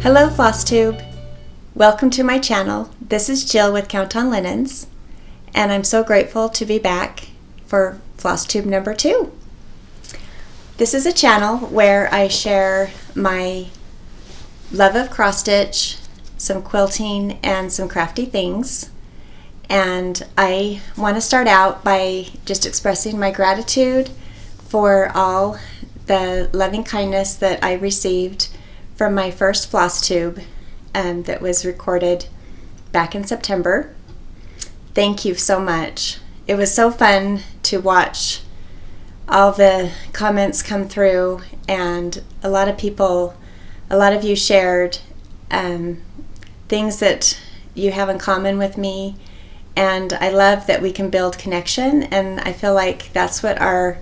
Hello Flosstube! Welcome to my channel. This is Jill with Count on Linens, and I'm so grateful to be back for Flosstube number 2. This is a channel where I share my love of cross stitch, some quilting, and some crafty things. And I want to start out by just expressing my gratitude for all the loving kindness that I received from my first Flosstube that was recorded back in September. Thank you so much. It was so fun to watch all the comments come through, and a lot of you shared things that you have in common with me, and I love that we can build connection, and I feel like that's what our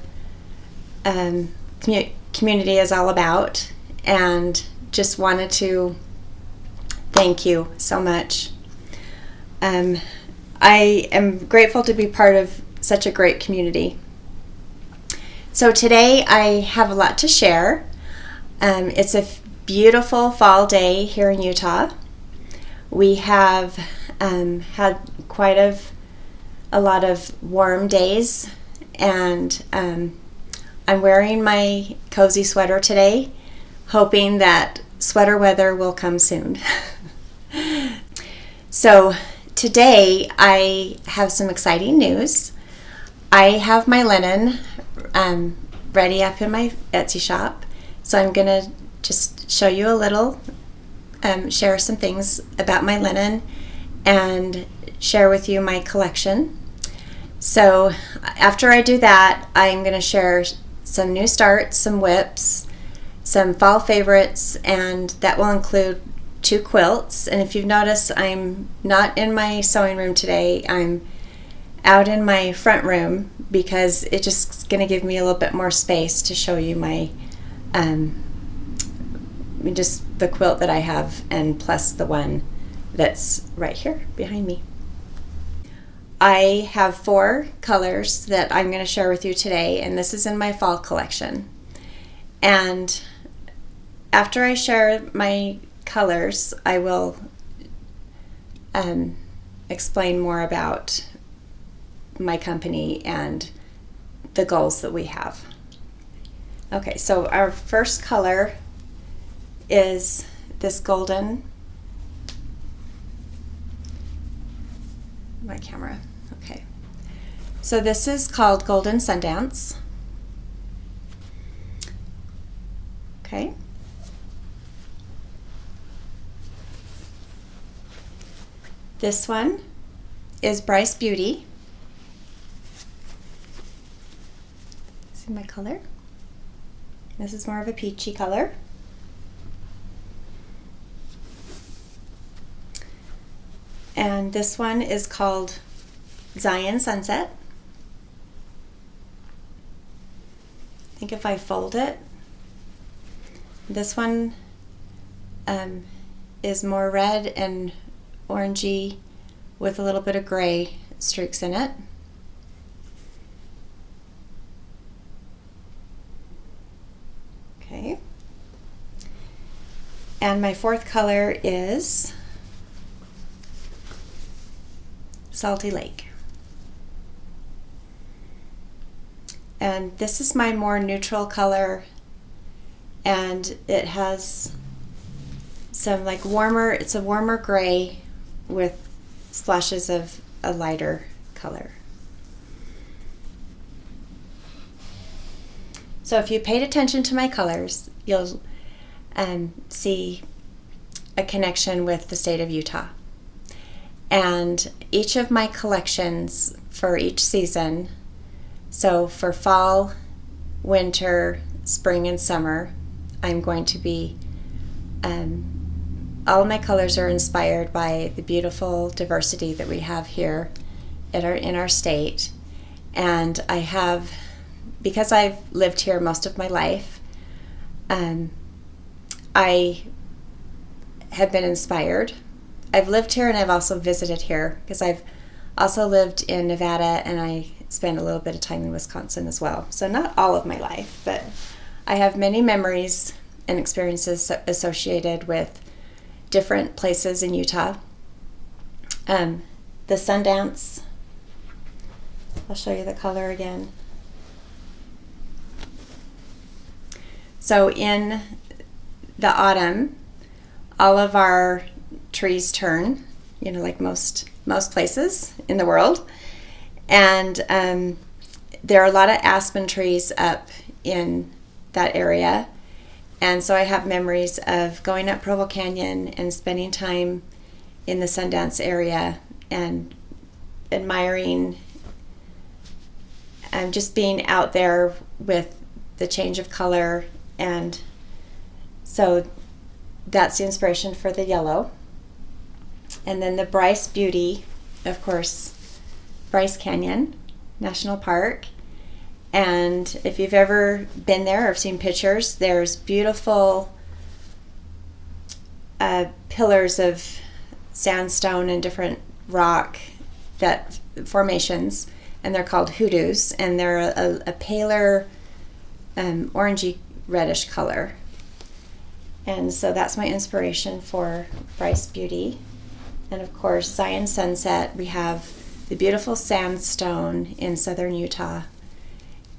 community is all about, and just wanted to thank you so much. I am grateful to be part of such a great community. So today I have a lot to share. It's a beautiful fall day here in Utah. We have had quite a lot of warm days, and I'm wearing my cozy sweater today, hoping that sweater weather will come soon. So today I have some exciting news. I have my linen ready up in my Etsy shop, so I'm gonna just show you a little, share some things about my linen and share with you my collection. So after I do that, I'm gonna share some new starts, some whips, some fall favorites, and that will include 2 quilts. And if you've noticed, I'm not in my sewing room today. I'm out in my front room because it's just going to give me a little bit more space to show you my just the quilt that I have, and plus the one that's right here behind me. I have 4 colors that I'm going to share with you today, and this is in my fall collection. And after I share my colors, I will explain more about my company and the goals that we have. Okay, so our first color is this golden, my camera, okay. So this is called Golden Sundance. Okay. This one is Bryce Beauty. See my color? This is more of a peachy color. And this one is called Zion Sunset. I think if I fold it, this one is more red and orangey with a little bit of gray streaks in it. Okay. And my 4th color is Salty Lake. And this is my more neutral color, and it has some like warmer, it's a warmer gray with splashes of a lighter color. So if you paid attention to my colors, you'll see a connection with the state of Utah. And each of my collections for each season, so for fall, winter, spring, and summer, I'm going to be all of my colors are inspired by the beautiful diversity that we have here in our state. And I have, because I've lived here most of my life, I have been inspired. I've lived here and I've also visited here, because I've also lived in Nevada and I spent a little bit of time in Wisconsin as well. So not all of my life, but I have many memories and experiences associated with different places in Utah. The Sundance, I'll show you the color again. So in the autumn, all of our trees turn, like most places in the world. And there are a lot of aspen trees up in that area. And so I have memories of going up Provo Canyon and spending time in the Sundance area and admiring and just being out there with the change of color. And so that's the inspiration for the yellow. And then the Bryce Beauty, of course, Bryce Canyon National Park. And if you've ever been there or seen pictures, there's beautiful pillars of sandstone and different rock formations, and they're called hoodoos, and they're a paler orangey reddish color. And so that's my inspiration for Bryce Beauty. And of course, Zion Sunset, we have the beautiful sandstone in southern Utah.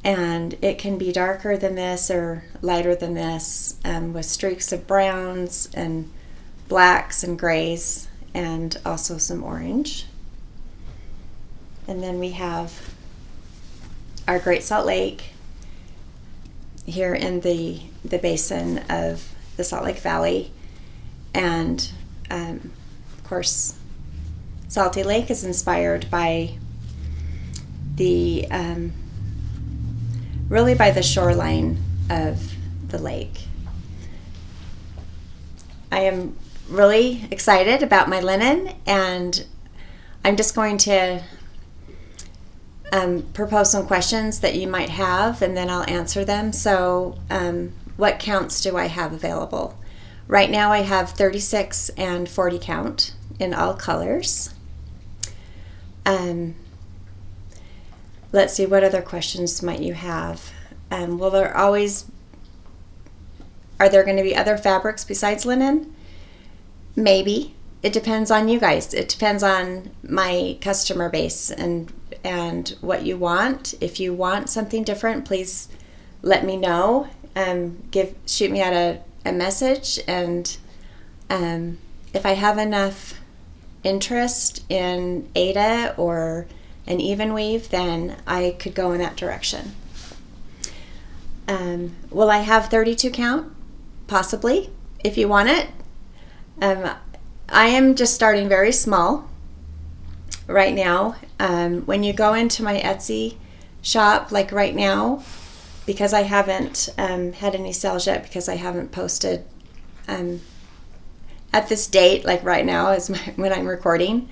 And it can be darker than this or lighter than this, with streaks of browns and blacks and grays, and also some orange. And then we have our Great Salt Lake here in the basin of the Salt Lake Valley. And of course, Salty Lake is inspired by really by the shoreline of the lake. I am really excited about my linen, and I'm just going to propose some questions that you might have, and then I'll answer them. So what counts do I have available? Right now I have 36 and 40 count in all colors. Let's see, what other questions might you have? Are there going to be other fabrics besides linen? Maybe. It depends on you guys. It depends on my customer base and what you want. If you want something different, please let me know. Shoot me out a message, and if I have enough interest in Ada or an even weave, then I could go in that direction. Will I have 32 count? Possibly, if you want it. I am just starting very small right now. When you go into my Etsy shop, like right now, because I haven't had any sales yet, because I haven't posted at this date, like right now is when I'm recording,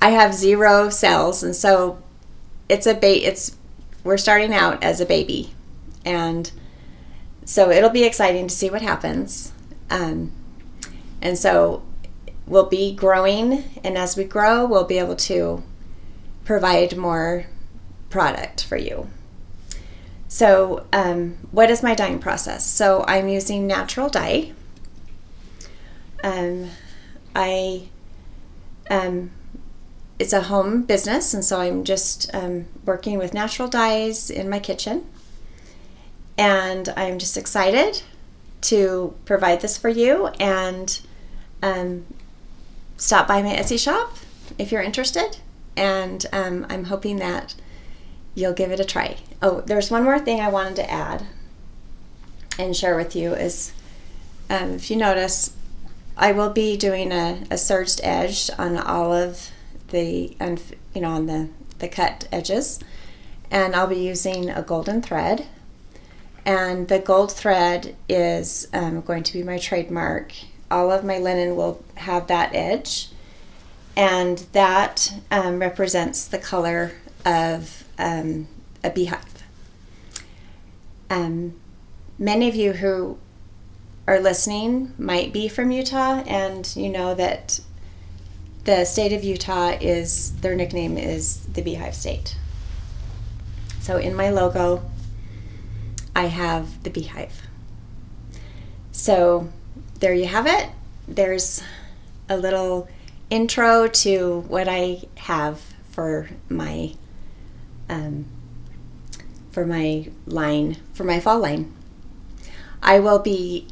I have 0 sales, and so we're starting out as a baby, and so it'll be exciting to see what happens. And so we'll be growing, and as we grow, we'll be able to provide more product for you. So what is my dyeing process? So I'm using natural dye. It's a home business, and so I'm just working with natural dyes in my kitchen. And I'm just excited to provide this for you, and stop by my Etsy shop if you're interested. And I'm hoping that you'll give it a try. Oh, there's one more thing I wanted to add and share with you is, if you notice, I will be doing a serged edge on all of the, on the cut edges, and I'll be using a golden thread, and the gold thread is going to be my trademark. All of my linen will have that edge, and that represents the color of a beehive. Many of you who are listening might be from Utah, and you know that the state of Utah their nickname is the Beehive State. So in my logo, I have the beehive. So there you have it. There's a little intro to what I have for my fall line. I will be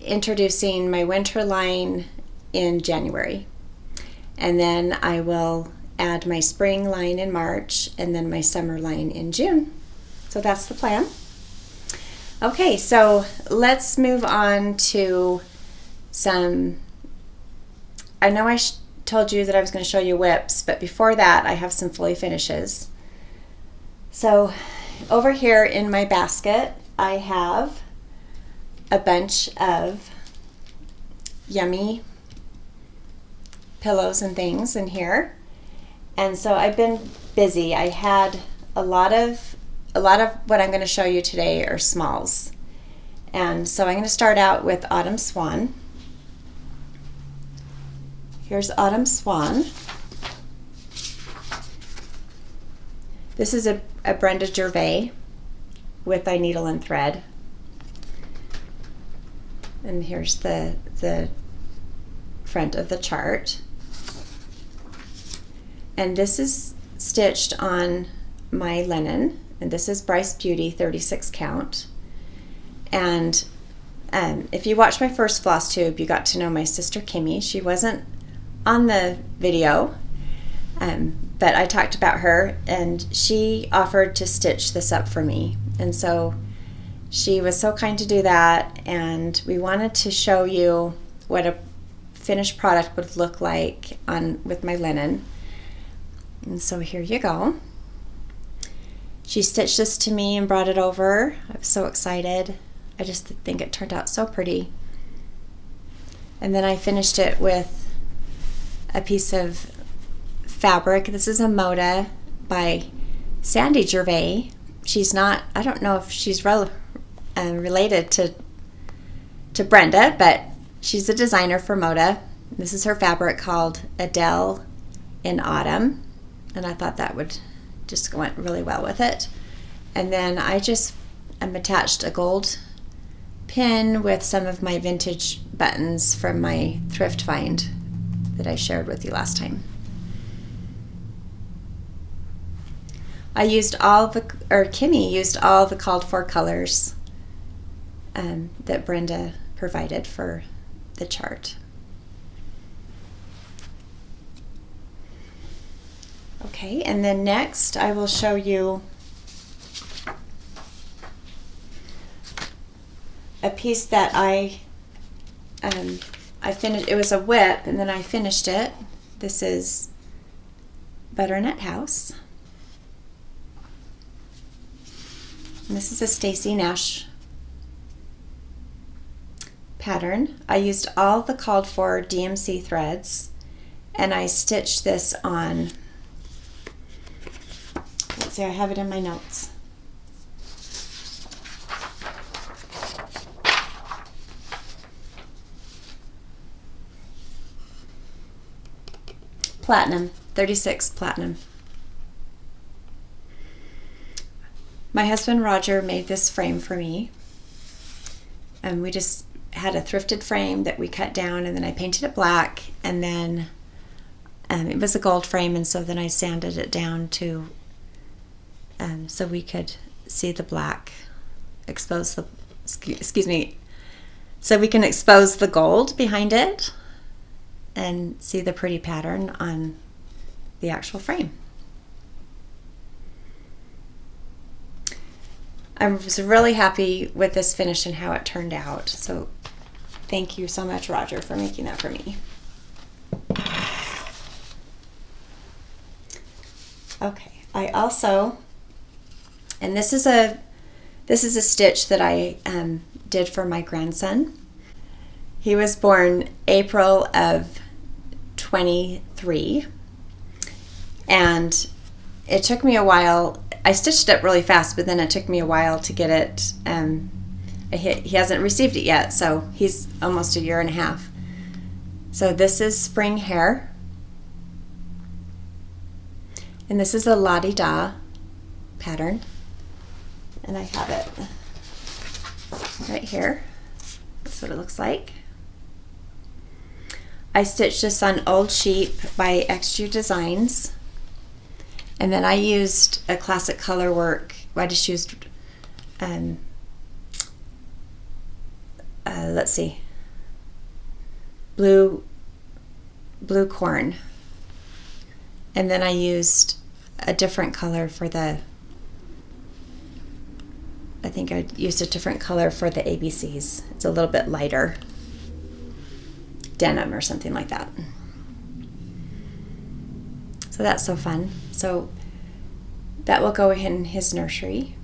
introducing my winter line in January, and then I will add my spring line in March, and then my summer line in June. So that's the plan. Okay, so let's move on to some, I know I told you that I was going to show you whips, but before that I have some fully finishes. So over here in my basket I have a bunch of yummy pillows and things in here. And so I've been busy. I had a lot of what I'm going to show you today are smalls. And so I'm going to start out with Autumn Swan. Here's Autumn Swan. This is a Brenda Gervais with a needle and thread. And here's the front of the chart. And this is stitched on my linen, and this is Bryce Beauty 36 count. And if you watched my first Flosstube, you got to know my sister Kimmy. She wasn't on the video, but I talked about her, and she offered to stitch this up for me. And so she was so kind to do that, and we wanted to show you what a finished product would look like with my linen. And so here you go. She stitched this to me and brought it over. I was so excited. I just think it turned out so pretty. And then I finished it with a piece of fabric. This is a Moda by Sandy Gervais. She's not, I don't know if she's related to Brenda, but she's a designer for Moda. This is her fabric called Adele in Autumn, and I thought that would just went really well with it. And then I just attached a gold pin with some of my vintage buttons from my thrift find that I shared with you last time. Kimmy used all the called for colors that Brenda provided for the chart. Okay, and then next I will show you a piece that I finished. It was a whip, and then I finished it. This is Butternut House. And this is a Stacy Nash pattern. I used all the called for DMC threads, and I stitched this on, let's see, I have it in my notes. Platinum, 36 platinum. My husband Roger made this frame for me, and we just had a thrifted frame that we cut down, and then I painted it black, and then it was a gold frame, and so then I sanded it down to so we could see the black, so we can expose the gold behind it and see the pretty pattern on the actual frame. I was really happy with this finish and how it turned out. So thank you so much, Roger, for making that for me. Okay, I also, and this is a stitch that I did for my grandson. He was born April of 23, and it took me a while. I stitched it really fast, but then it took me a while to get it. He hasn't received it yet, so he's almost a year and a half. So this is Spring Hare, and this is a La Di Da pattern, and I have it right here. That's what it looks like. I stitched this on Old Sheep by Extra Designs. And then I used a classic color work. I just used, let's see, blue corn. And then I used a different color for the, I think I used a different color for the ABCs. It's a little bit lighter. Denim or something like that. So that's so fun. So that will go in his nursery.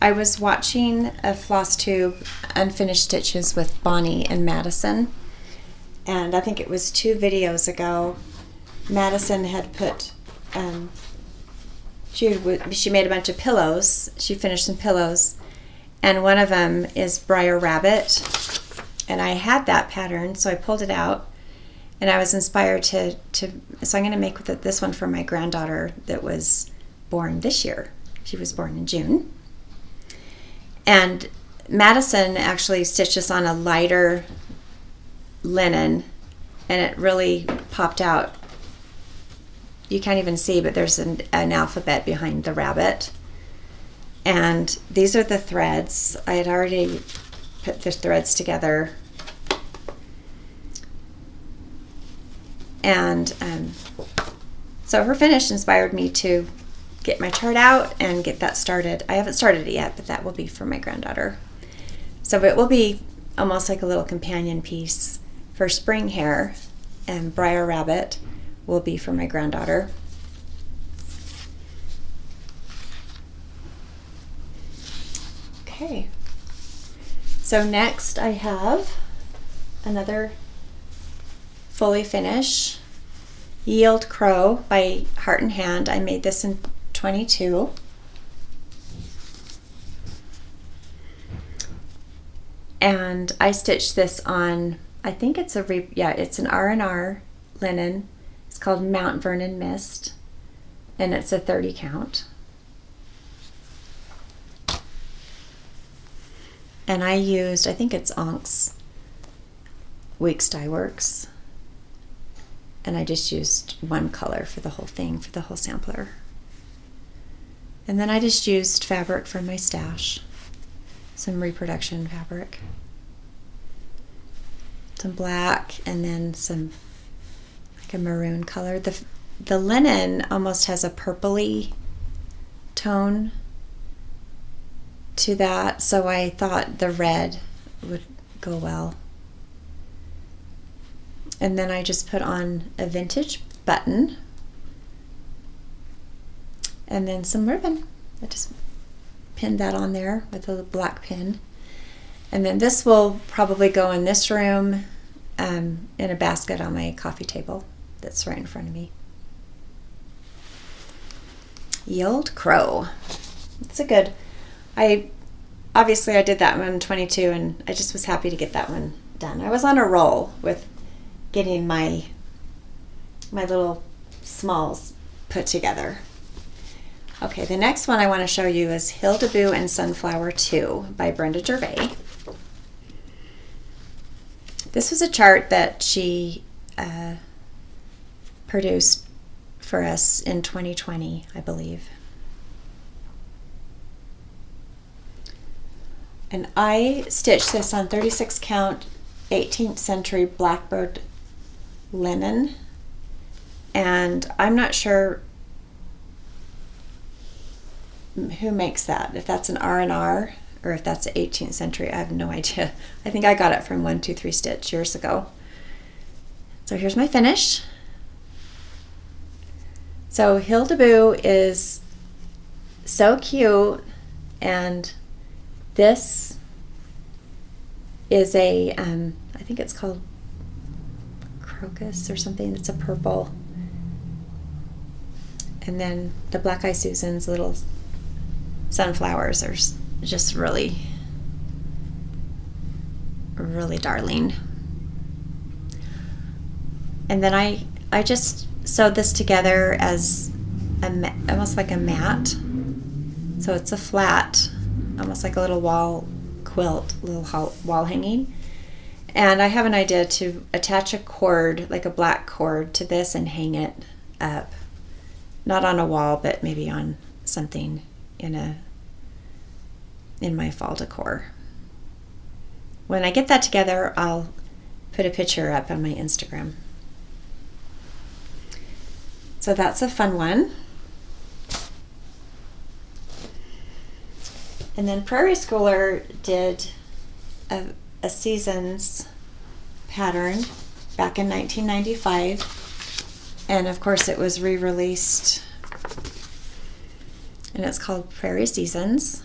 I was watching a Flosstube Unfinished Stitches with Bonnie and Madison, and I think it was 2 videos ago. Madison had put she made a bunch of pillows. She finished some pillows, and one of them is Briar Rabbit, and I had that pattern, so I pulled it out, and I was inspired to so I'm going to make this one for my granddaughter that was born this year. She was born in June. And Madison actually stitched this on a lighter linen, and it really popped out. You can't even see, but there's an alphabet behind the rabbit. And these are the threads. I had already put the threads together. And so her finish inspired me to get my chart out and get that started. I haven't started it yet, but that will be for my granddaughter. So it will be almost like a little companion piece for spring Hare, and Briar Rabbit will be for my granddaughter. Okay. So next I have another fully finish, Yield Crow by Heart and Hand. I made this in 22. And I stitched this on, I think it's it's an R&R linen. It's called Mount Vernon Mist, and it's a 30 count. And I used, I think it's Onk's Weeks Dye Works, and I just used one color for the whole thing, for the whole sampler. And then I just used fabric from my stash, some reproduction fabric, some black, and then some like a maroon color. The linen almost has a purpley tone to that, so I thought the red would go well. And then I just put on a vintage button and then some ribbon. I just pinned that on there with a black pin. And then this will probably go in this room in a basket on my coffee table that's right in front of me. Yield Crow. It's a good, obviously I did that one 22, and I just was happy to get that one done. I was on a roll with getting my little smalls put together. Okay, the next one I want to show you is Hilda and Sunflower 2 by Brenda Gervais. This was a chart that she produced for us in 2020, I believe. And I stitched this on 36 count 18th century Blackbird linen, and I'm not sure who makes that, if that's an R&R or if that's 18th century. I have no idea. I think I got it from 123 Stitch years ago. So here's my finish. So Hilda is so cute, and this is a I think it's called Crocus or something. It's a purple. And then the Black Eye Susan's little sunflowers are just really, really darling. And then I just sewed this together as almost like a mat. So it's a flat, almost like a little wall quilt, little wall hanging. And I have an idea to attach a cord, like a black cord, to this and hang it up. Not on a wall, but maybe on something in my fall decor. When I get that together, I'll put a picture up on my Instagram. So that's a fun one. And then Prairie Schooler did a Seasons pattern back in 1995. And of course it was re-released. And it's called Prairie Seasons.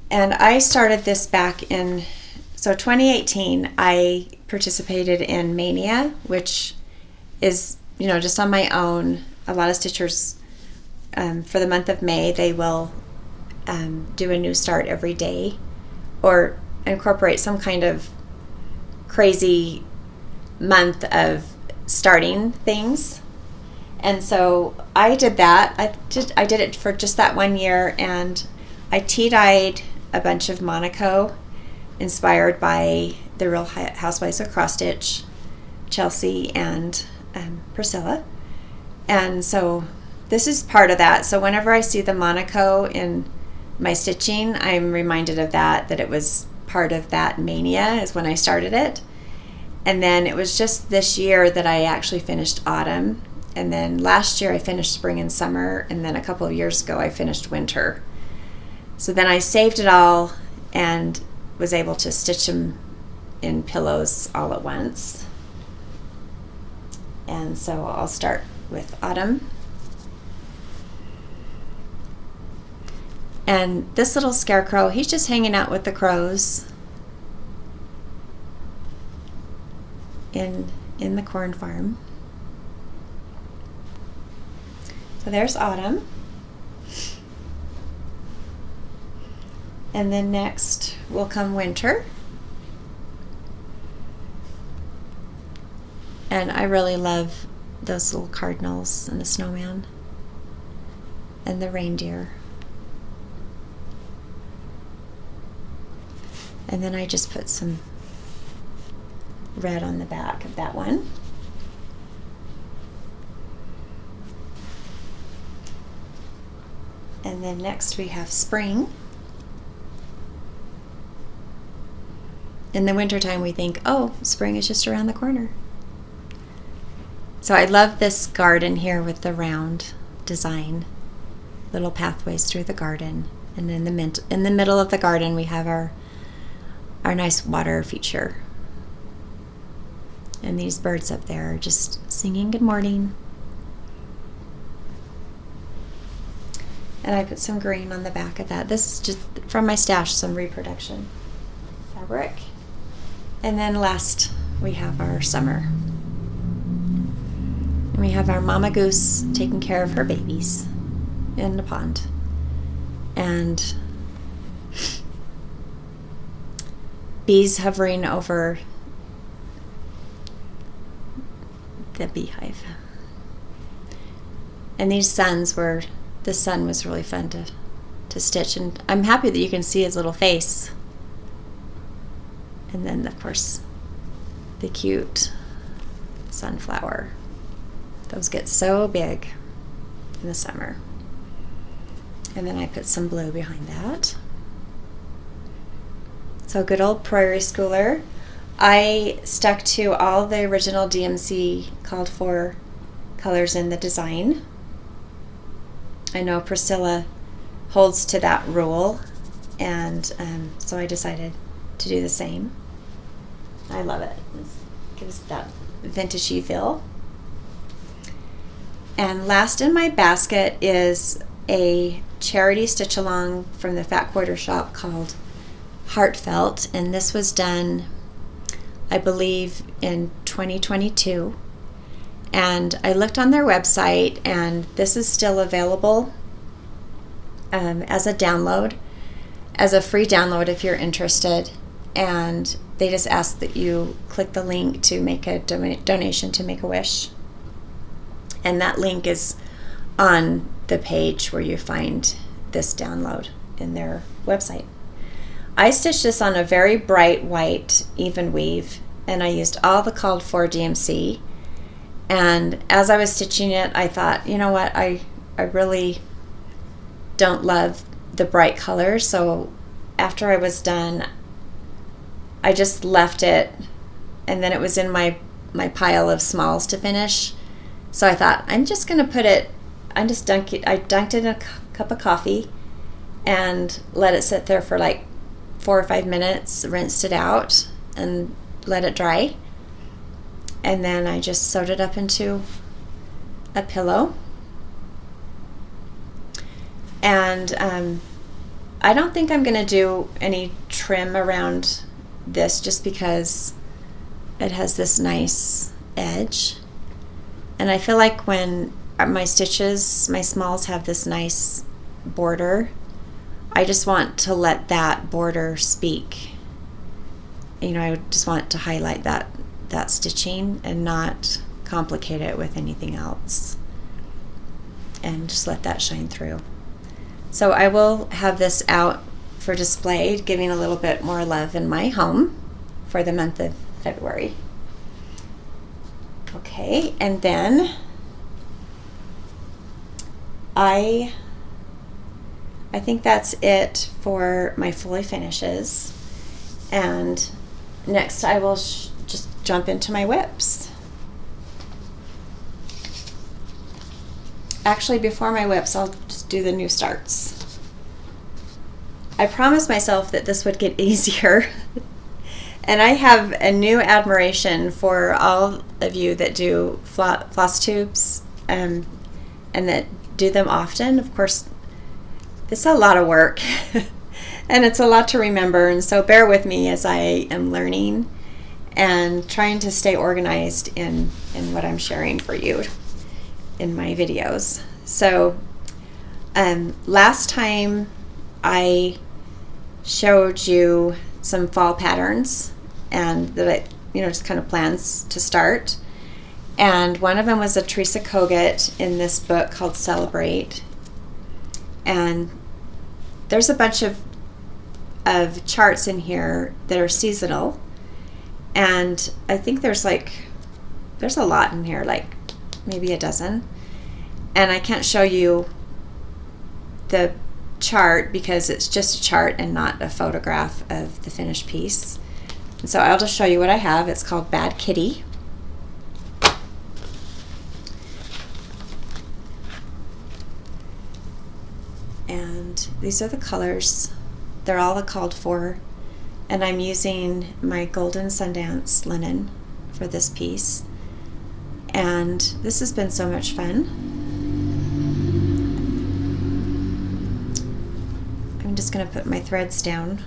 And I started this back in, 2018, I participated in Mania, which is, just on my own. A lot of stitchers, for the month of May, they will do a new start every day or incorporate some kind of crazy month of starting things. And so I did that. I did it for just that 1 year, and I tea-dyed a bunch of Monaco inspired by the Real Housewives of Cross Stitch, Chelsea and Priscilla. And so this is part of that. So whenever I see the Monaco in my stitching, I'm reminded of that it was part of that Mania is when I started it. And then it was just this year that I actually finished autumn. And then last year I finished spring and summer. And then a couple of years ago I finished winter. So then I saved it all and was able to stitch them in pillows all at once. And so I'll start with autumn. And this little scarecrow, he's just hanging out with the crows in the corn farm. So there's autumn. And then next will come winter. And I really love those little cardinals and the snowman and the reindeer. And then I just put some red on the back of that one. And then next we have spring. In the wintertime we think, oh, spring is just around the corner. So I love this garden here with the round design, little pathways through the garden. And in the middle of the garden we have our nice water feature. And these birds up there are just singing good morning. And I put some green on the back of that. This is just from my stash, some reproduction fabric. And then last we have our summer. And we have our mama goose taking care of her babies in the pond. And bees hovering over the beehive. And these the sun was really fun to stitch. And I'm happy that you can see his little face. And then, of course, the cute sunflower. Those get so big in the summer. And then I put some blue behind that. So good old Prairie Schooler. I stuck to all the original DMC called for colors in the design. I know Priscilla holds to that rule, and so I decided to do the same. I love it. It gives that vintagey feel. And last in my basket is a charity stitch along from the Fat Quarter Shop called Heartfelt, and this was done, I believe, in 2022. And I looked on their website, and this is still available as a download, as a free download if you're interested. And they just ask that you click the link to make a donation to Make-A-Wish. And that link is on the page where you find this download in their website. I stitched this on a very bright white even weave, and I used all the called for DMC. And as I was stitching it, I thought, you know what, I really don't love the bright colors. So after I was done, I just left it, and then it was in my pile of smalls to finish. So I thought, I'm just going to put it, I dunked it in a cup of coffee and let it sit there for like 4 or 5 minutes, rinsed it out and let it dry. And then I just sewed it up into a pillow. And I don't think I'm going to do any trim around this just because it has this nice edge. And I feel like when my stitches, my smalls have this nice border, I just want to let that border speak. You know, I just want to highlight that stitching and not complicate it with anything else, and just let that shine through. So I will have this out for display, giving a little bit more love in my home for the month of February. Okay, and then I think that's it for my fully finishes. And next I will just jump into my whips. Actually, before my whips, I'll just do the new starts. I promised myself that this would get easier. And I have a new admiration for all of you that do floss tubes and that do them often. Of course, it's a lot of work and it's a lot to remember. And so bear with me as I am learning and trying to stay organized in what I'm sharing for you in my videos. So last time I showed you some fall patterns and that I, just kind of plans to start. And one of them was a Teresa Kogut in this book called Celebrate. And there's a bunch of charts in here that are seasonal. And I think there's a lot in here, like maybe a dozen. And I can't show you the chart because it's just a chart and not a photograph of the finished piece. And so I'll just show you what I have. It's called Bad Kitty. And these are the colors. They're all the called for. And I'm using my Golden Sundance linen for this piece. And this has been so much fun. I'm just going to put my threads down,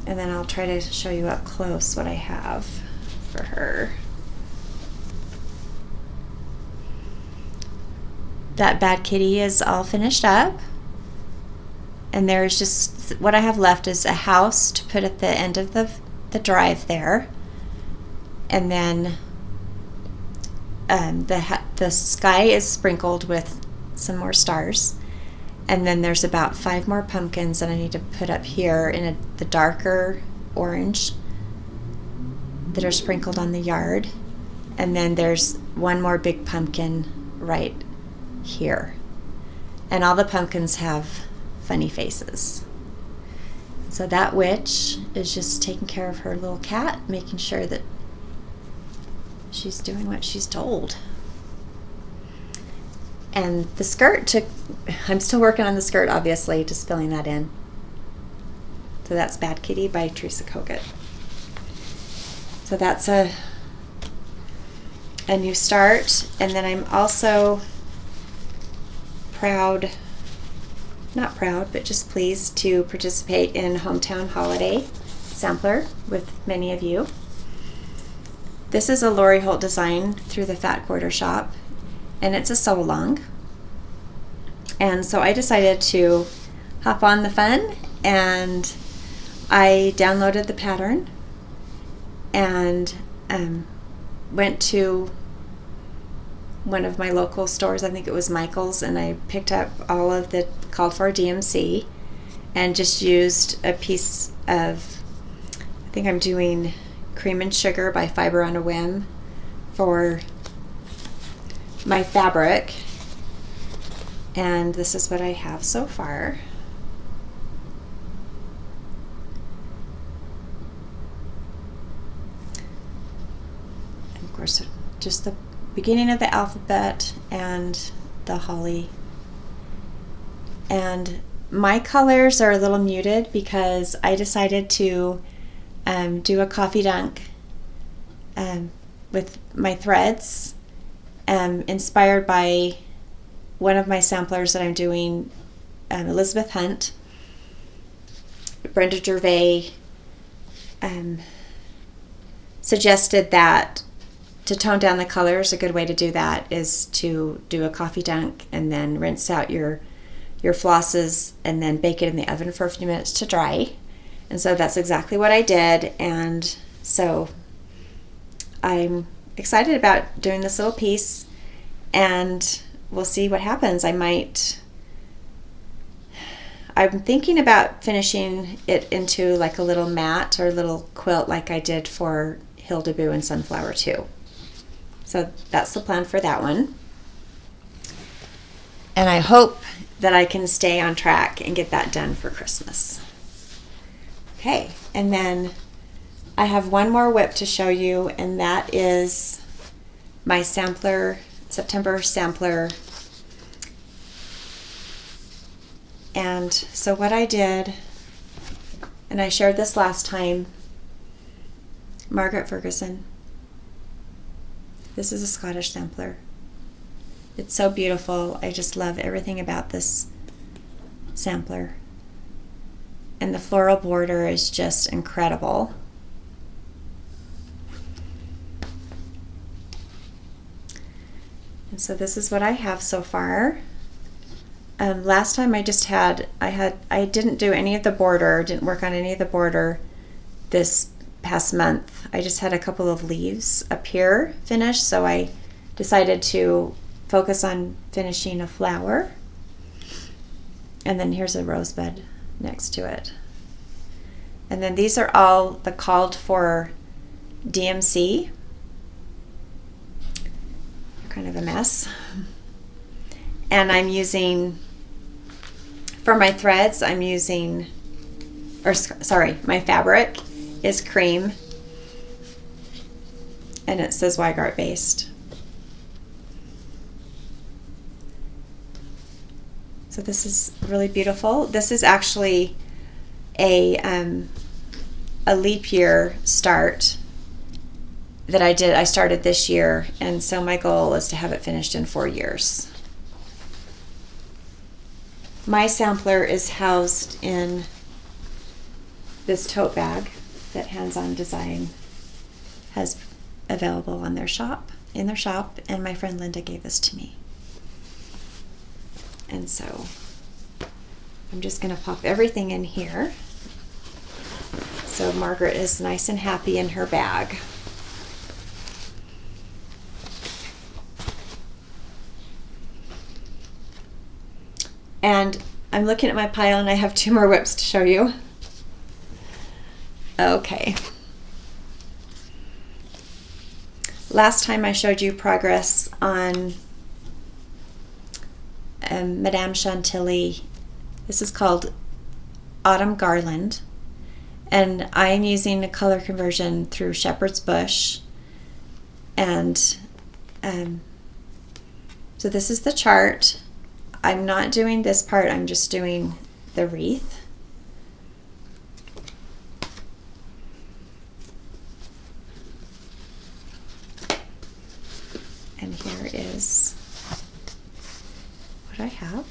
and then I'll try to show you up close what I have for her. That Bad Kitty is all finished up, and there's just what I have left is a house to put at the end of the drive there, and then the sky is sprinkled with some more stars. And then there's about 5 more pumpkins that I need to put up here in the darker orange that are sprinkled on the yard. And then there's one more big pumpkin right here. And all the pumpkins have funny faces. So that witch is just taking care of her little cat, making sure that she's doing what she's told. And the skirt I'm still working on the skirt, obviously, just filling that in. So that's Bad Kitty by Teresa Kogut. So that's a new start. And then I'm also not proud, but just pleased to participate in Hometown Holiday Sampler with many of you. This is a Lori Holt design through the Fat Quarter Shop, and it's a sew along. And so I decided to hop on the fun, and I downloaded the pattern and went to one of my local stores. I think it was Michael's, and I picked up all of the called for DMC and just used a piece of, I think I'm doing Cream and Sugar by Fiber on a Whim for my fabric. And this is what I have so far. And of course, just the beginning of the alphabet and the holly. And my colors are a little muted because I decided to do a coffee dunk with my threads, inspired by one of my samplers that I'm doing, Elizabeth Hunt. Brenda Gervais suggested that to tone down the colors, a good way to do that is to do a coffee dunk and then rinse out your flosses and then bake it in the oven for a few minutes to dry. And so that's exactly what I did. And so I'm excited about doing this little piece, and we'll see what happens. I'm thinking about finishing it into like a little mat or a little quilt like I did for Hilda Boo and Sunflower 2. So that's the plan for that one. And I hope that I can stay on track and get that done for Christmas. Okay, and then I have one more whip to show you, and that is my sampler, September sampler. And so what I did, and I shared this last time, Margaret Ferguson. This is a Scottish sampler. It's so beautiful. I just love everything about this sampler. And the floral border is just incredible. And so this is what I have so far. Last time I didn't do any of the border, didn't work on any of the border this past month. I just had a couple of leaves up here finished, so I decided to focus on finishing a flower. And then here's a rosebud next to it. And then these are all the called for DMC. They're kind of a mess. And I'm using, for my threads, my fabric is cream, and it says Weigart based. So this is really beautiful. This is actually a leap year start that I started this year, and so my goal is to have it finished in 4 years. My sampler is housed in this tote bag that Hands On Design has available in their shop, and my friend Linda gave this to me. And so I'm just going to pop everything in here so Margaret is nice and happy in her bag. And I'm looking at my pile, and I have 2 more whips to show you. Okay. Last time I showed you progress on Madame Chantilly. This is called Autumn Garland, and I'm using a color conversion through Shepherd's Bush. And so this is the chart. I'm not doing this part, I'm just doing the wreath. And here is what I have.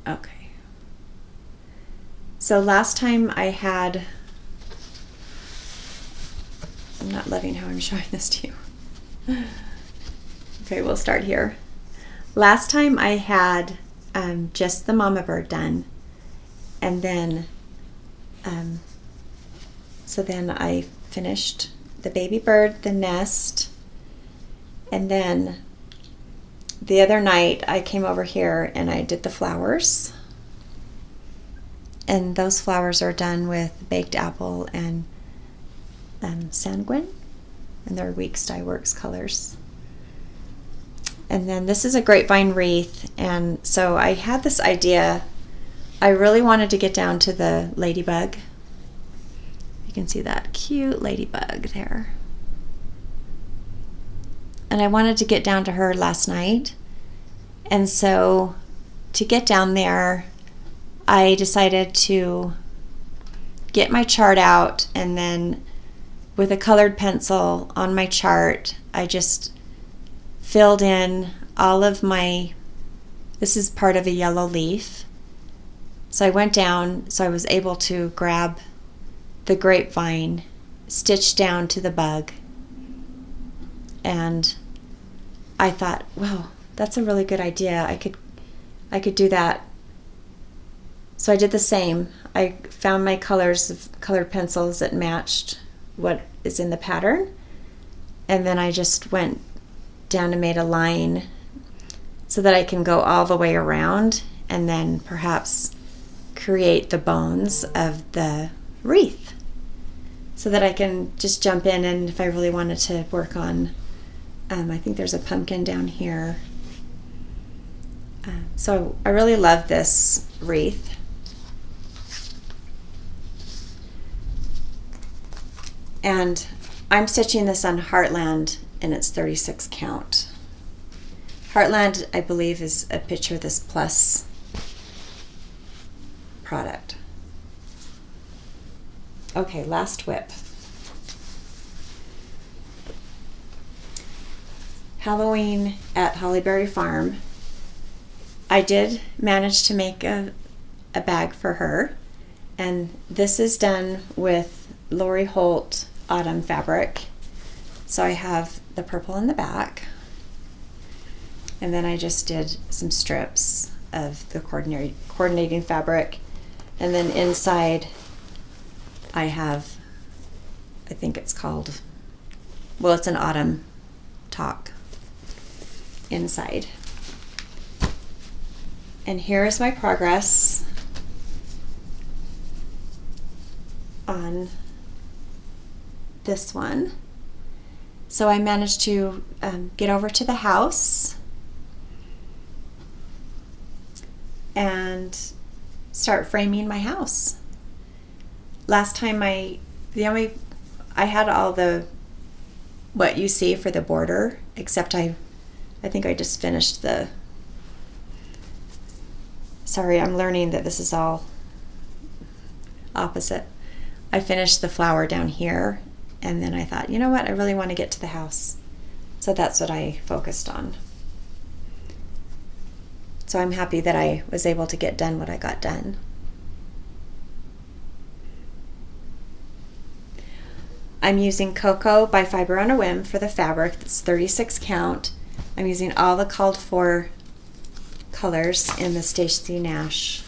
Okay. So last time I had, I'm not loving how I'm showing this to you. Okay, we'll start here. Last time I had just the mama bird done, and then so then I finished the baby bird, the nest, and then the other night I came over here and I did the flowers. And those flowers are done with baked apple and sanguine, and they're Weeks Dye Works colors. And then this is a grapevine wreath, and so I had this idea. I really wanted to get down to the ladybug. You can see that cute ladybug there. And I wanted to get down to her last night. And so to get down there, I decided to get my chart out, and then with a colored pencil on my chart, I just filled in all of my, this is part of a yellow leaf. So I went down, so I was able to grab the grapevine, stitch down to the bug, and I thought, wow, that's a really good idea. I could do that. So I did the same. I found my colors of colored pencils that matched what is in the pattern, and then I just went down and made a line so that I can go all the way around and then perhaps create the bones of the wreath so that I can just jump in, and if I really wanted to work on, I think there's a pumpkin down here. So I really love this wreath. And I'm stitching this on Heartland, and it's 36 count. Heartland, I believe, is a Picture This Plus product. Okay, last whip. Halloween at Hollyberry Farm. I did manage to make a bag for her, and this is done with Lori Holt autumn fabric. So I have the purple in the back, and then I just did some strips of the coordinating fabric, and then inside I have, I think it's called, well, it's an autumn talk inside. And here is my progress on this one. So I managed to get over to the house and start framing my house. Last time I had all the what you see for the border, except I think I just finished the, sorry, I'm learning that this is all opposite. I finished the flower down here, and then I thought, you know what, I really want to get to the house. So that's what I focused on. So I'm happy that I was able to get done what I got done. I'm using Cocoa by Fiber on a Whim for the fabric. That's 36 count. I'm using all the called for colors in the Stacy Nash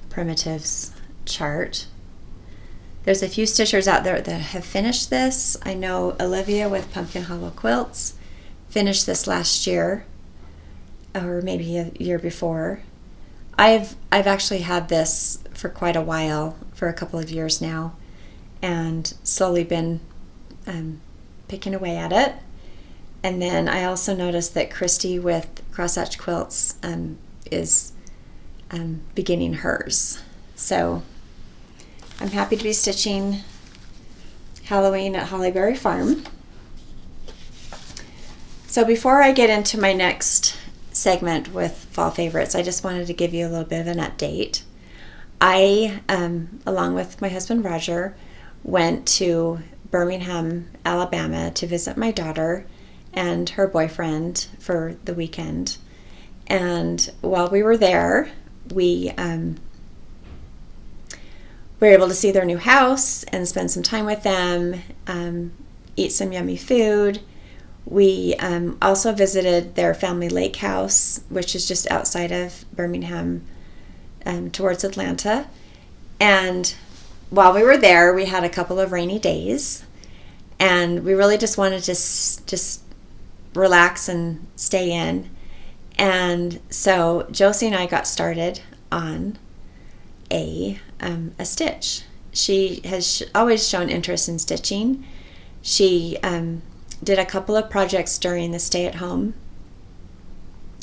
Primitives chart. There's a few stitchers out there that have finished this. I know Olivia with Pumpkin Hollow Quilts finished this last year, or maybe a year before. I've actually had this for quite a while, for a couple of years now, and slowly been picking away at it. And then I also noticed that Christy with Crosshatch Quilts is beginning hers. So I'm happy to be stitching Halloween at Hollyberry Farm. So before I get into my next segment with fall favorites, I just wanted to give you a little bit of an update. I, along with my husband Roger, went to Birmingham, Alabama to visit my daughter and her boyfriend for the weekend. And while we were there, we were able to see their new house and spend some time with them, eat some yummy food. We also visited their family lake house, which is just outside of Birmingham, towards Atlanta. And while we were there, we had a couple of rainy days, and we really just wanted to just relax and stay in. And so Josie and I got started on a stitch. She has always shown interest in stitching. She did a couple of projects during the stay-at-home,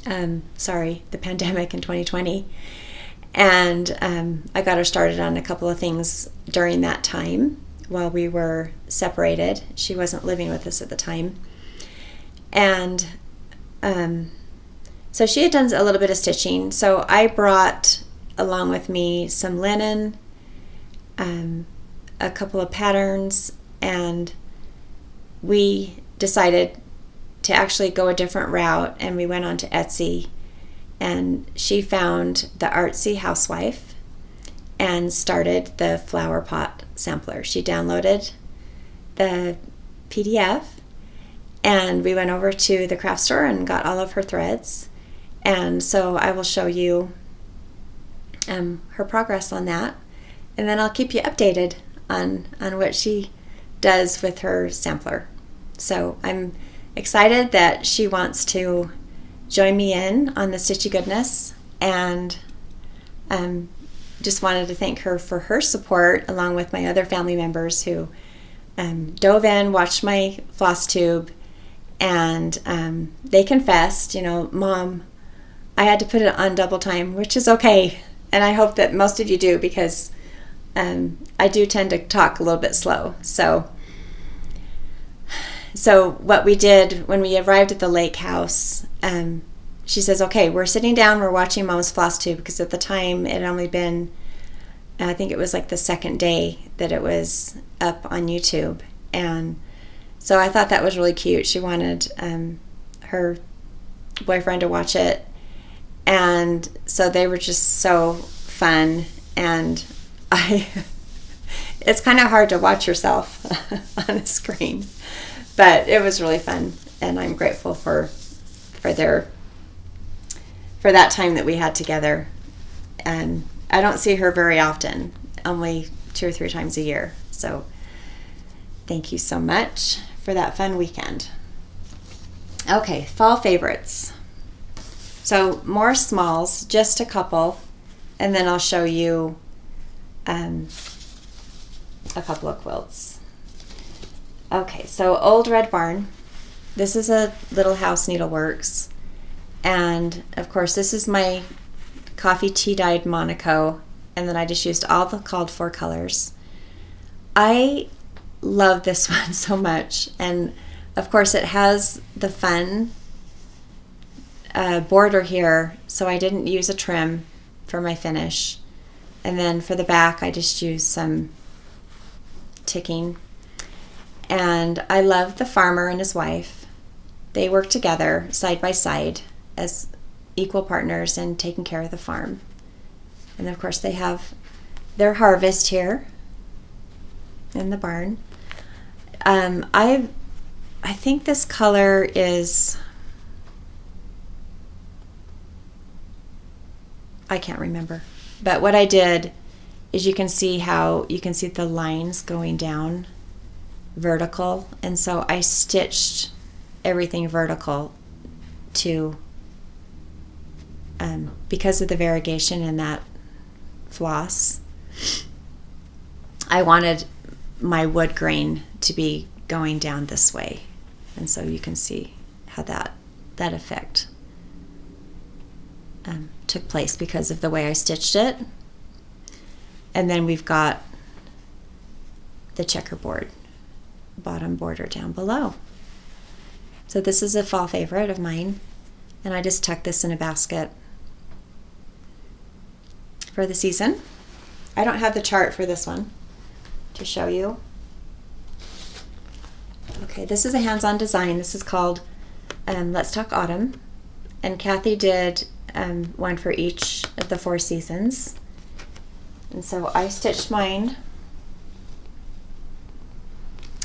the pandemic in 2020. And I got her started on a couple of things during that time while we were separated. She wasn't living with us at the time. And so she had done a little bit of stitching. So I brought along with me some linen, a couple of patterns, and we decided to actually go a different route, and we went on to Etsy, and she found the Artsy Housewife and started the flower pot sampler. She downloaded the PDF, and we went over to the craft store and got all of her threads. And so I will show you her progress on that, and then I'll keep you updated on what she does with her sampler. So I'm excited that she wants to join me in on the Stitchy Goodness, and just wanted to thank her for her support, along with my other family members who dove in, watched my Flosstube, and they confessed, Mom, I had to put it on double time, which is okay. And I hope that most of you do, because I do tend to talk a little bit slow. So what we did when we arrived at the lake house, she says, okay, we're sitting down, we're watching Mom's Flosstube, because at the time it had only been, I think it was like the second day that it was up on YouTube. And so I thought that was really cute. She wanted her boyfriend to watch it. And so they were just so fun. And it's kind of hard to watch yourself on a screen. But it was really fun, and I'm grateful for that time that we had together. And I don't see her very often, only 2 or 3 times a year. So thank you so much for that fun weekend. Okay, fall favorites. So more smalls, just a couple, and then I'll show you a couple of quilts. Okay, so Old Red Barn. This is a Little House Needleworks. And, of course, this is my coffee tea-dyed Monaco. And then I just used all the called for colors. I love this one so much. And, of course, it has the fun border here. So I didn't use a trim for my finish. And then for the back, I just used some ticking. And I love the farmer and his wife. They work together side by side as equal partners in taking care of the farm. And of course they have their harvest here in the barn. I think this color is, I can't remember. But what I did is you can see the lines going down vertical, and so I stitched everything vertical to because of the variegation in that floss. I wanted my wood grain to be going down this way, and so you can see how that effect took place because of the way I stitched it. And then we've got the checkerboard bottom border down below. So this is a fall favorite of mine, and I just tucked this in a basket for the season. I don't have the chart for this one to show you. Okay, this is a hands-on design. This is called Let's Talk Autumn, and Kathy did one for each of the 4 seasons. And so I stitched mine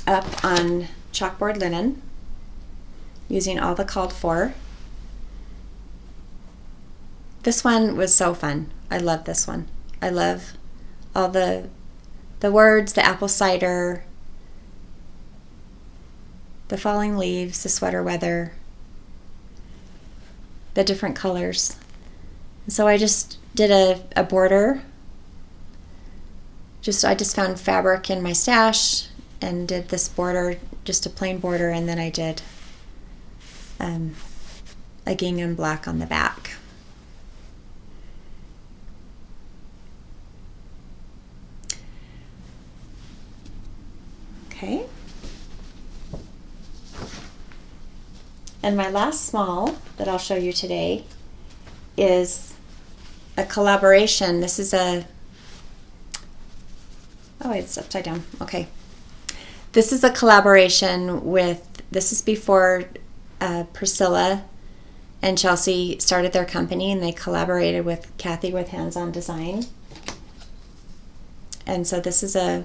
up on chalkboard linen using all the called for. This one was so fun. I love this one. I love all the the words, the apple cider, the falling leaves, the sweater weather, the different colors. So I just did a border. I just found fabric in my stash and did this border, just a plain border, and then I did a gingham black on the back. Okay. And my last small that I'll show you today is a collaboration. This is oh, it's upside down. Okay. This is a collaboration this is before Priscilla and Chelsea started their company, and they collaborated with Kathy with Hands On Design. And so this is a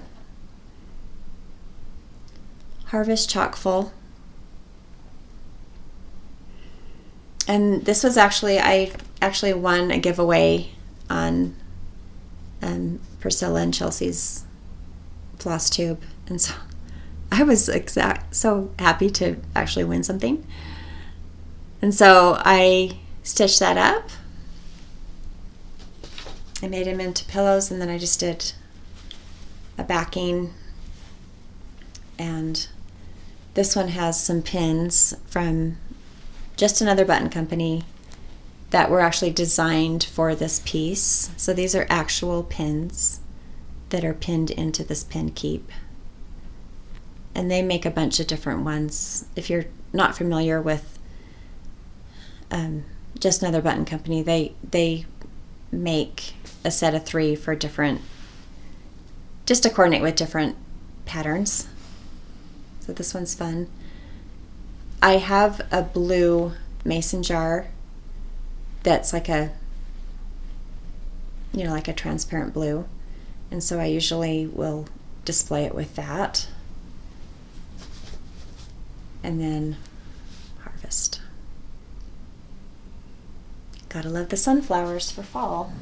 Harvest Chockful. And this was I actually won a giveaway on Priscilla and Chelsea's Flosstube, and so I was so happy to actually win something. And so I stitched that up. I made them into pillows, and then I just did a backing. And this one has some pins from Just Another Button Company that were actually designed for this piece. So these are actual pins that are pinned into this pin keep. And they make a bunch of different ones. If you're not familiar with Just Another Button Company, they make a set of 3 for different, just to coordinate with different patterns. So this one's fun. I have a blue mason jar that's like a transparent blue, and so I usually will display it with that. And then Harvest. Gotta love the sunflowers for fall.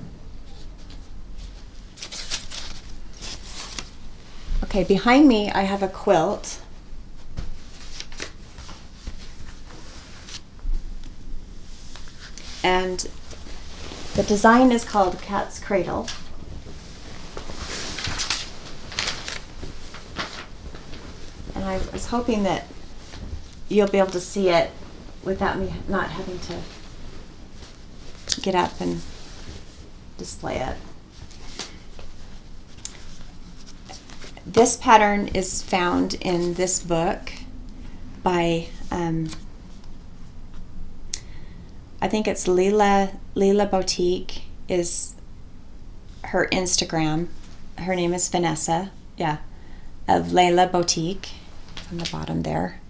Okay, behind me I have a quilt. And the design is called Cat's Cradle. And I was hoping that you'll be able to see it without me not having to get up and display it. This pattern is found in this book by I think it's Leela Boutique is her Instagram. Her name is Vanessa, of Layla Boutique on the bottom there.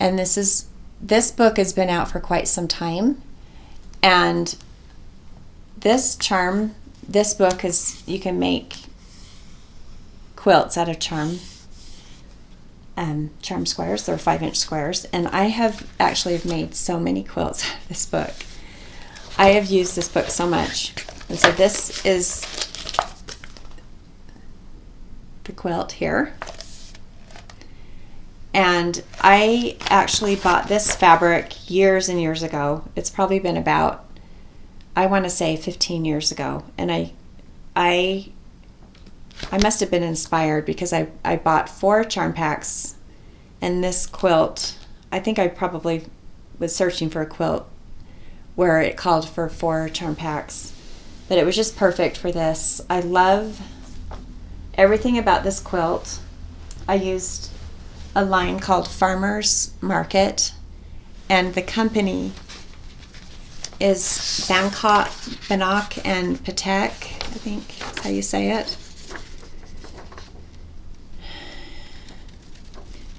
And this book has been out for quite some time. And this book you can make quilts out of charm squares. They're 5-inch squares, and I have actually made so many quilts out of this book. I have used this book so much. And so this is the quilt here. And I actually bought this fabric years and years ago. It's probably been about, I want to say 15 years ago. And I must have been inspired because I bought 4 charm packs, and this quilt, I think I probably was searching for a quilt where it called for 4 charm packs, but it was just perfect for this. I love everything about this quilt. I used a line called Farmer's Market, and the company is Bannock and Patek, I think is how you say it.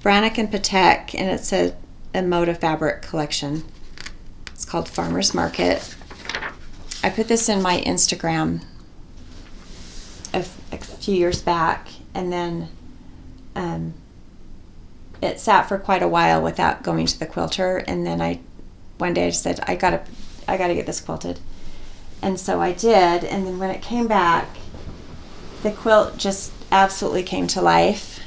Brannock and Patek, and it's a Moda fabric collection. It's called Farmer's Market. I put this in my Instagram a few years back, and then it sat for quite a while without going to the quilter, and then one day I said, I gotta get this quilted. And so I did, and then when it came back, the quilt just absolutely came to life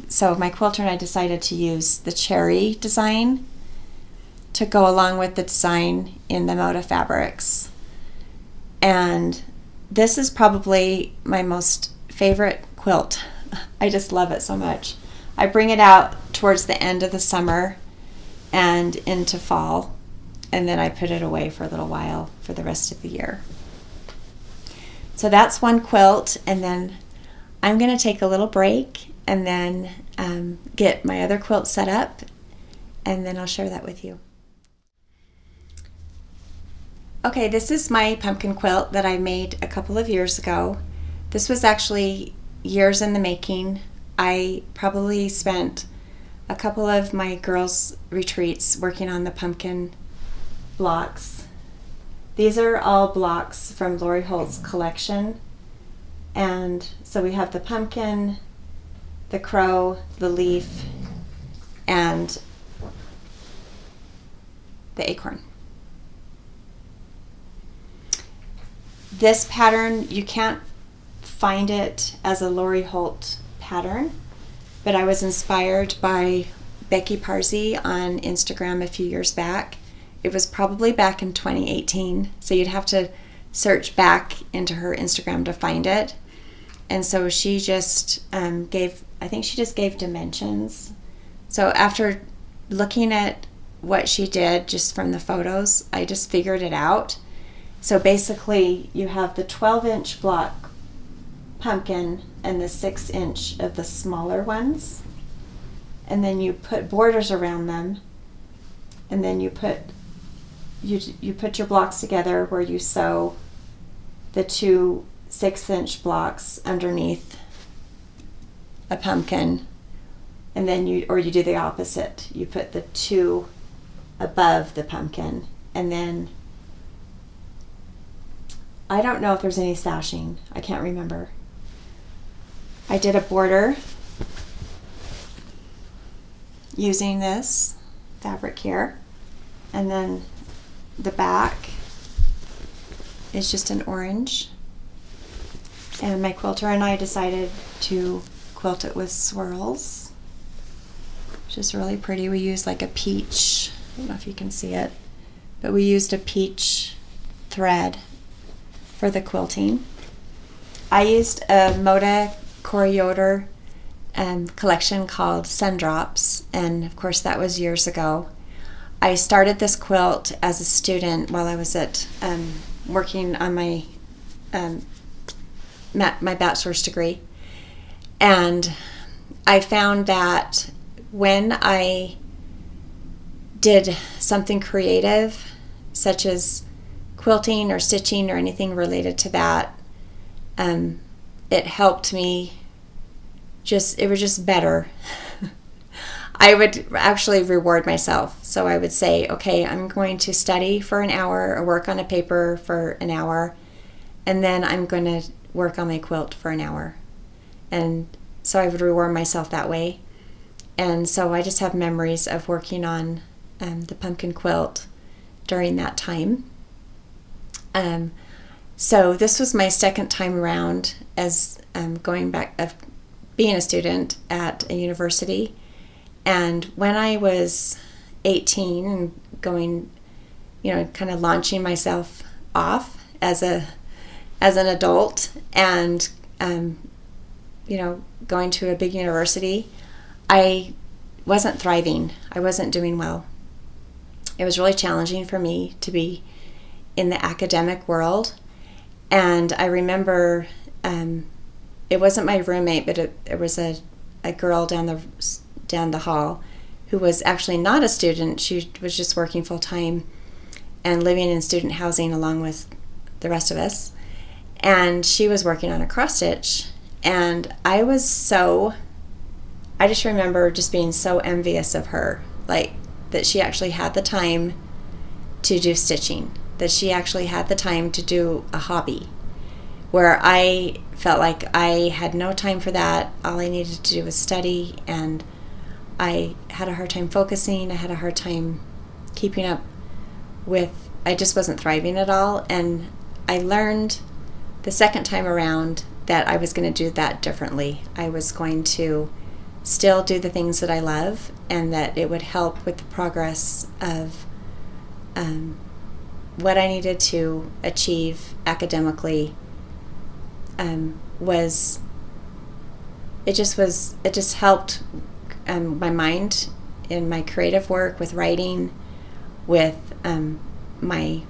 so my quilter and I decided to use the cherry design to go along with the design in the Moda fabrics. And this is probably my most favorite quilt. I just love it so much. I bring it out towards the end of the summer and into fall, and then I put it away for a little while for the rest of the year. So that's one quilt, and then I'm going to take a little break and then get my other quilt set up, and then I'll share that with you. Okay, this is my pumpkin quilt that I made a couple of years ago. This was actually years in the making. I probably spent a couple of my girls' retreats working on the pumpkin blocks. These are all blocks from Lori Holt's collection. And so we have the pumpkin, the crow, the leaf, and the acorn. This pattern, you can't find it as a Lori Holt pattern, but I was inspired by Becky Parsi on Instagram a few years back. It was probably back in 2018, so you'd have to search back into her Instagram to find it. And so she just gave dimensions. So after looking at what she did just from the photos, I just figured it out. So basically you have the 12-inch block pumpkin and the 6-inch of the smaller ones, and then you put borders around them, and then you put your blocks together where you sew the two 6-inch blocks underneath a pumpkin, and then you do the opposite. You put the two above the pumpkin, and then I don't know if there's any sashing. I can't remember. I did a border using this fabric here, and then the back is just an orange. And my quilter and I decided to quilt it with swirls, which is really pretty. We used like a peach, I don't know if you can see it, but we used a peach thread for the quilting. I used a Moda Yoder collection called Sundrops, and of course that was years ago. I started this quilt as a student while I was at working on my bachelor's degree, and I found that when I did something creative, such as quilting or stitching or anything related to that, it helped me it was just better. I would actually reward myself. So I would say, okay, I'm going to study for an hour or work on a paper for an hour, and then I'm going to work on my quilt for an hour. And so I would reward myself that way. And so I just have memories of working on the pumpkin quilt during that time. So this was my second time around as going back of being a student at a university. And when I was 18 and going, kind of launching myself off as an adult and, going to a big university, I wasn't thriving. I wasn't doing well. It was really challenging for me to be in the academic world. And I remember it wasn't my roommate, but it was a girl down the hall who was actually not a student. She was just working full time and living in student housing along with the rest of us. And she was working on a cross stitch. And I just remember just being so envious of her, like that she actually had the time to do stitching, that she actually had the time to do a hobby, where I felt like I had no time for that. All I needed to do was study, and I had a hard time focusing. I had a hard time keeping up I just wasn't thriving at all. And I learned the second time around that I was going to do that differently. I was going to still do the things that I love, and that it would help with the progress of what I needed to achieve academically. It just helped my mind in my creative work, with writing, with my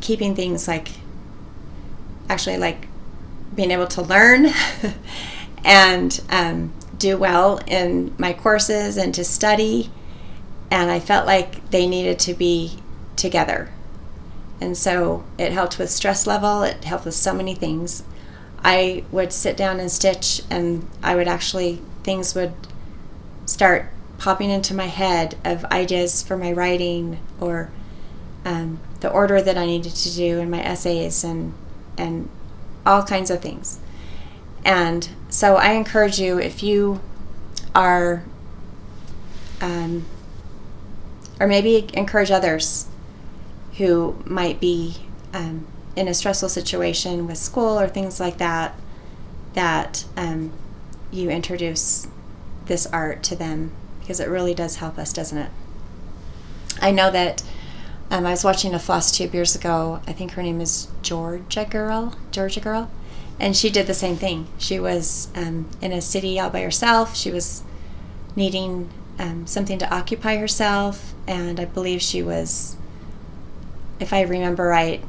keeping things like being able to learn and do well in my courses and to study. And I felt like they needed to be together. And so it helped with stress level. It helped with so many things. I would sit down and stitch, and things would start popping into my head of ideas for my writing, or the order that I needed to do in my essays, and all kinds of things. And so I encourage you, if you are, or maybe encourage others who might be in a stressful situation with school or things like that, you introduce this art to them, because it really does help us, doesn't it? I know that I was watching a Flosstube years ago. I think her name is Georgia Girl, and she did the same thing. She was in a city all by herself. She was needing something to occupy herself, and I believe she was, if I remember right,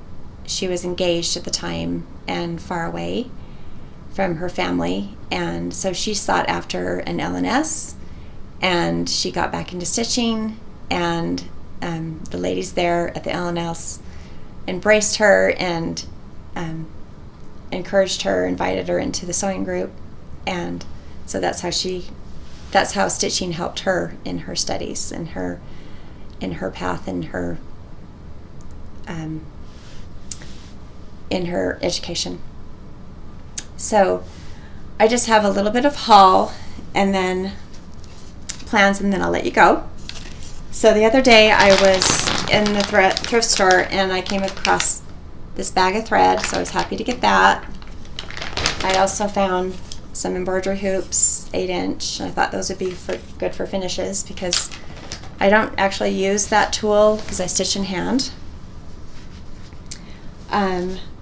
she was engaged at the time and far away from her family, and so she sought after an LNS, and she got back into stitching, and the ladies there at the LNS embraced her and encouraged her, invited her into the sewing group, and so that's how stitching helped her in her studies, in her path, in her education. So I just have a little bit of haul and then plans, and then I'll let you go. So the other day I was in the thrift store, and I came across this bag of thread, so I was happy to get that. I also found some embroidery hoops, 8-inch. I thought those would be good for finishes, because I don't actually use that tool because I stitch in hand.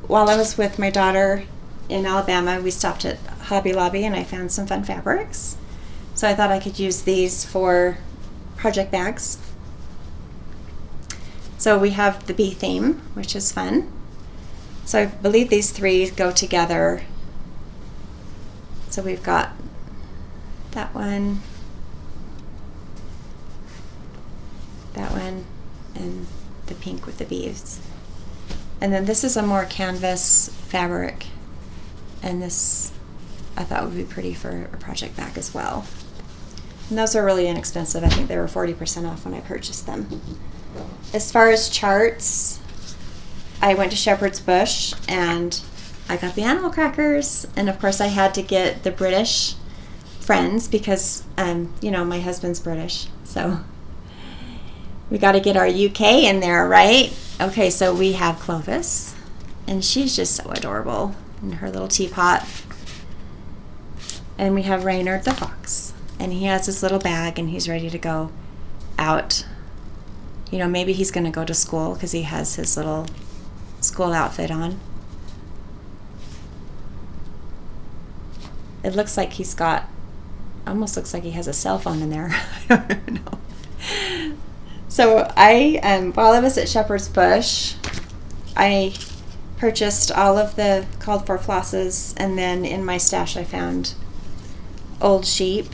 While I was with my daughter in Alabama, we stopped at Hobby Lobby, and I found some fun fabrics. So I thought I could use these for project bags. So we have the bee theme, which is fun. So I believe these three go together. So we've got that one, and the pink with the beads. And then this is a more canvas fabric, and this I thought would be pretty for a project bag as well. And those are really inexpensive. I think they were 40% off when I purchased them. As far as charts, I went to Shepherd's Bush, and I got the animal crackers, and of course I had to get the British friends, because my husband's British, so we got to get our UK in there, right? Okay, so we have Clovis, and she's just so adorable in her little teapot. And we have Reynard the fox, and he has his little bag, and he's ready to go out. Maybe he's going to go to school because he has his little school outfit on. It looks like almost looks like he has a cell phone in there. I don't know. So while I was at Shepherd's Bush, I purchased all of the called for flosses, and then in my stash I found Old Sheep.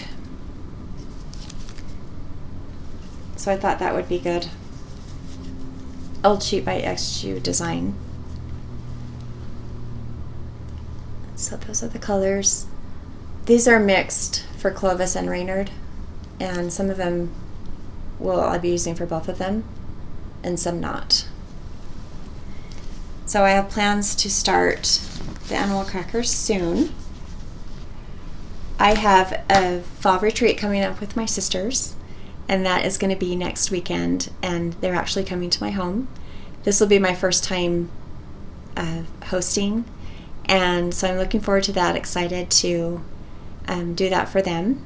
So I thought that would be good. Old Sheep by XU Design. So those are the colors. These are mixed for Clovis and Reynard, and some of them I'll be using for both of them, and some not. So I have plans to start the animal crackers soon. I have a fall retreat coming up with my sisters, and that is going to be next weekend, and they're actually coming to my home. This will be my first time hosting, and so I'm looking forward to that, excited to do that for them.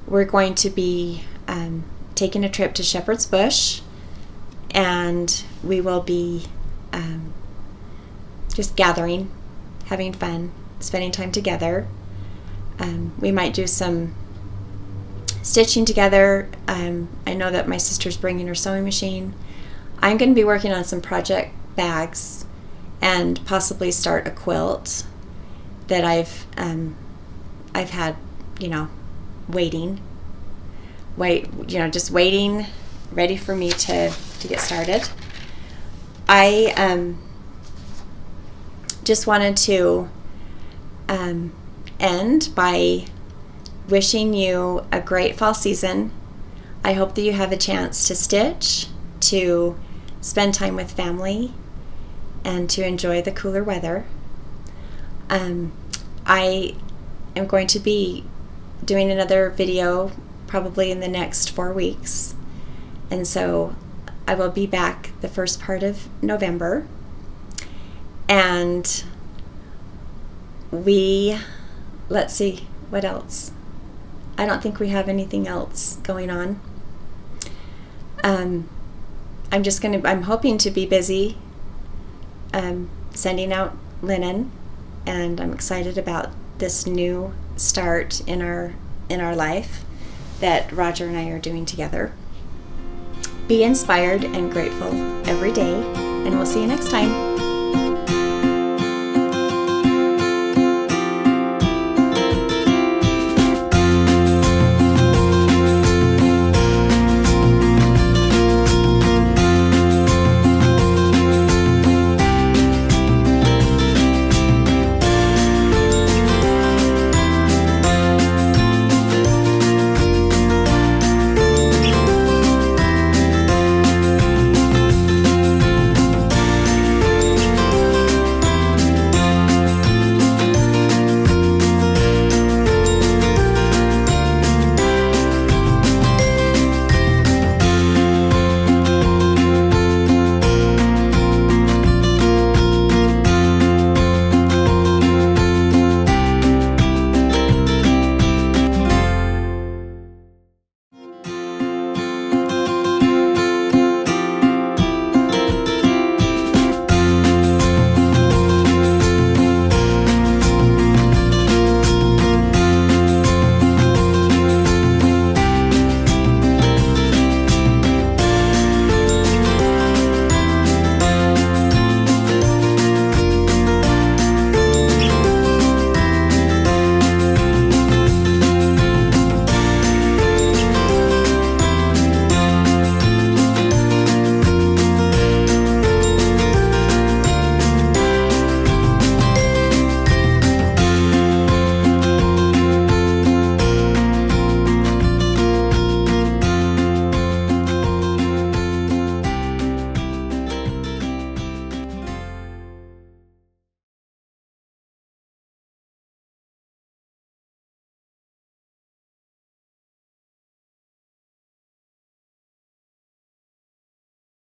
We're going to be taking a trip to Shepherd's Bush, and we will be just gathering, having fun, spending time together. We might do some stitching together. I know that my sister's bringing her sewing machine. I'm going to be working on some project bags and possibly start a quilt that I've had, waiting, just waiting, ready for me to get started. I just wanted to end by wishing you a great fall season. I hope that you have a chance to stitch, to spend time with family, and to enjoy the cooler weather. I am going to be doing another video probably in the next 4 weeks, and so I will be back the first part of November, and let's see, what else? I don't think we have anything else going on. I'm hoping to be busy sending out linen, and I'm excited about this new start in our life that Roger and I are doing together. Be inspired and grateful every day, and we'll see you next time.